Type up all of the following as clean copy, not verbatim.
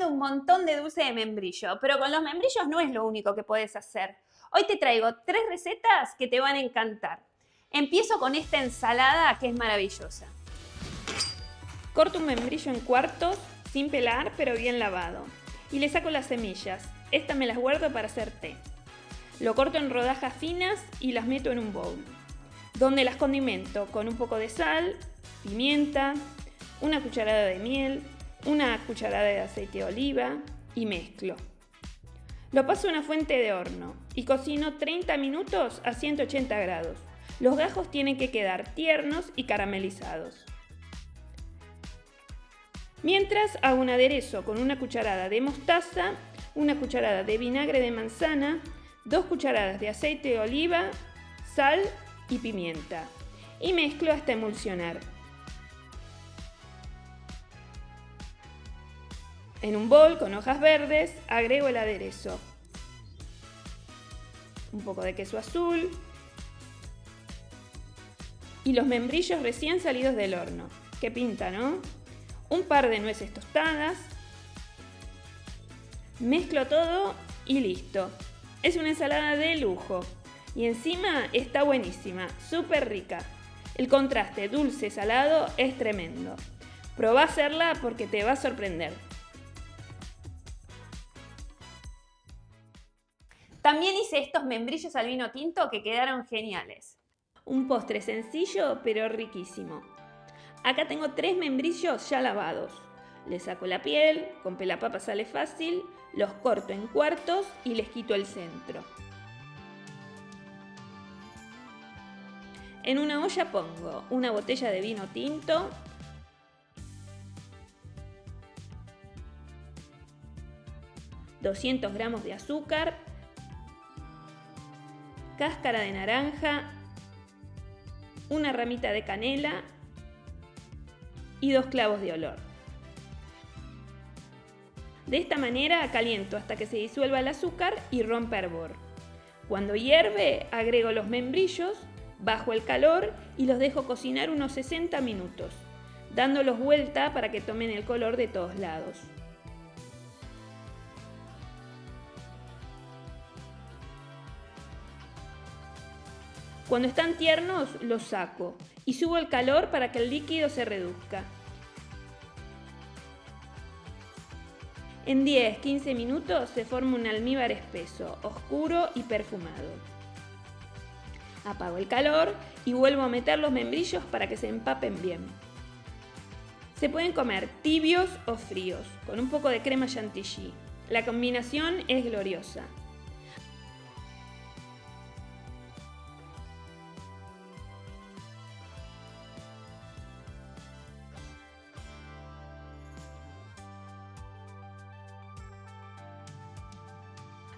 viendo un montón de dulce de membrillo, pero con los membrillos no es lo único que puedes hacer. Hoy te traigo 3 recetas que te van a encantar. Empiezo con esta ensalada que es maravillosa. Corto un membrillo en cuartos, sin pelar, pero bien lavado. Y le saco las semillas. Estas me las guardo para hacer té. Lo corto en rodajas finas y las meto en un bowl, donde las condimento con un poco de sal, pimienta, una cucharada de miel, una cucharada de aceite de oliva y mezclo. Lo paso a una fuente de horno y cocino 30 minutos a 180 grados. Los gajos tienen que quedar tiernos y caramelizados. Mientras hago un aderezo con una cucharada de mostaza, una cucharada de vinagre de manzana, 2 cucharadas de aceite de oliva, sal y pimienta. Y mezclo hasta emulsionar. En un bol con hojas verdes agrego el aderezo. Un poco de queso azul. Y los membrillos recién salidos del horno. Qué pinta, ¿no? Un par de nueces tostadas. Mezclo todo y listo. Es una ensalada de lujo. Y encima está buenísima, súper rica. El contraste dulce-salado es tremendo. Probá hacerla porque te va a sorprender. También hice estos membrillos al vino tinto que quedaron geniales. Un postre sencillo pero riquísimo. Acá tengo 3 membrillos ya lavados. Les saco la piel, con pelapapa sale fácil, los corto en cuartos y les quito el centro. En una olla pongo una botella de vino tinto, ...200 gramos de azúcar, cáscara de naranja, una ramita de canela y 2 clavos de olor. De esta manera caliento hasta que se disuelva el azúcar y rompa hervor. Cuando hierve, agrego los membrillos, bajo el calor y los dejo cocinar unos 60 minutos, dándolos vuelta para que tomen el color de todos lados. Cuando están tiernos, los saco y subo el calor para que el líquido se reduzca. En 10-15 minutos se forma un almíbar espeso, oscuro y perfumado. Apago el calor y vuelvo a meter los membrillos para que se empapen bien. Se pueden comer tibios o fríos, con un poco de crema chantilly. La combinación es gloriosa.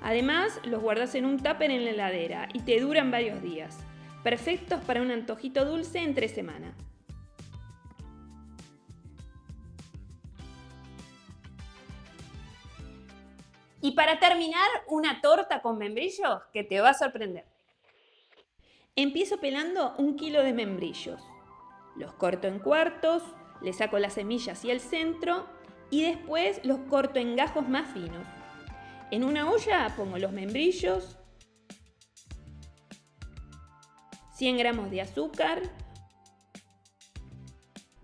Además, los guardas en un tupper en la heladera y te duran varios días. Perfectos para un antojito dulce entre semana. Y para terminar, una torta con membrillos que te va a sorprender. Empiezo pelando 1 kilo de membrillos. Los corto en cuartos, le saco las semillas y el centro y después los corto en gajos más finos. En una olla pongo los membrillos, 100 gramos de azúcar,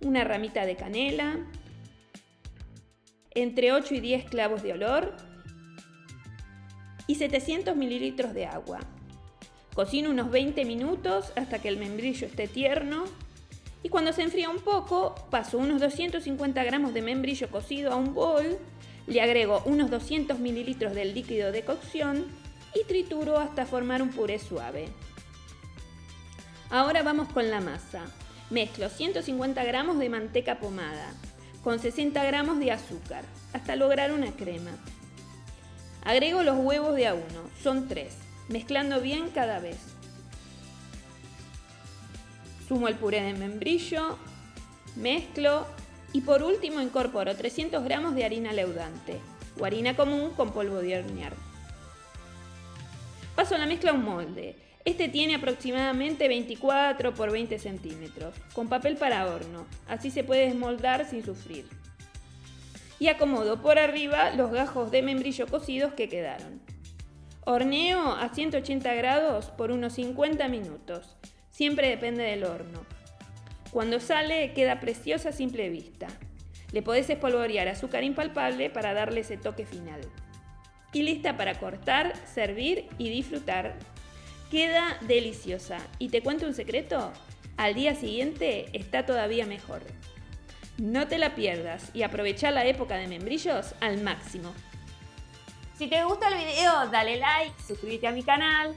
una ramita de canela, entre 8 y 10 clavos de olor y 700 mililitros de agua. Cocino unos 20 minutos hasta que el membrillo esté tierno y cuando se enfría un poco paso unos 250 gramos de membrillo cocido a un bol. Le agrego unos 200 mililitros del líquido de cocción y trituro hasta formar un puré suave. Ahora vamos con la masa. Mezclo 150 gramos de manteca pomada con 60 gramos de azúcar hasta lograr una crema. Agrego los huevos de a uno, son 3, mezclando bien cada vez. Sumo el puré de membrillo, mezclo. Y por último incorporo 300 gramos de harina leudante o harina común con polvo de hornear. Paso la mezcla a un molde. Este tiene aproximadamente 24 por 20 centímetros, con papel para horno, así se puede desmoldar sin sufrir. y acomodo por arriba los gajos de membrillo cocidos que quedaron. Horneo a 180 grados por unos 50 minutos. Siempre depende del horno. Cuando sale queda preciosa a simple vista. Le podés espolvorear azúcar impalpable para darle ese toque final. Y lista para cortar, servir y disfrutar. Queda deliciosa. ¿Y te cuento un secreto? Al día siguiente está todavía mejor. No te la pierdas y aprovecha la época de membrillos al máximo. Si te gusta el video, dale like, suscríbete a mi canal.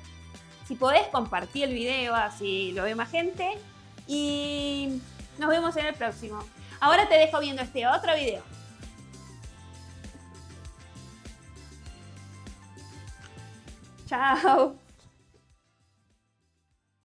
Si podés, compartí el video, así lo ve más gente. Y nos vemos en el próximo. Ahora te dejo viendo este otro video. Chao.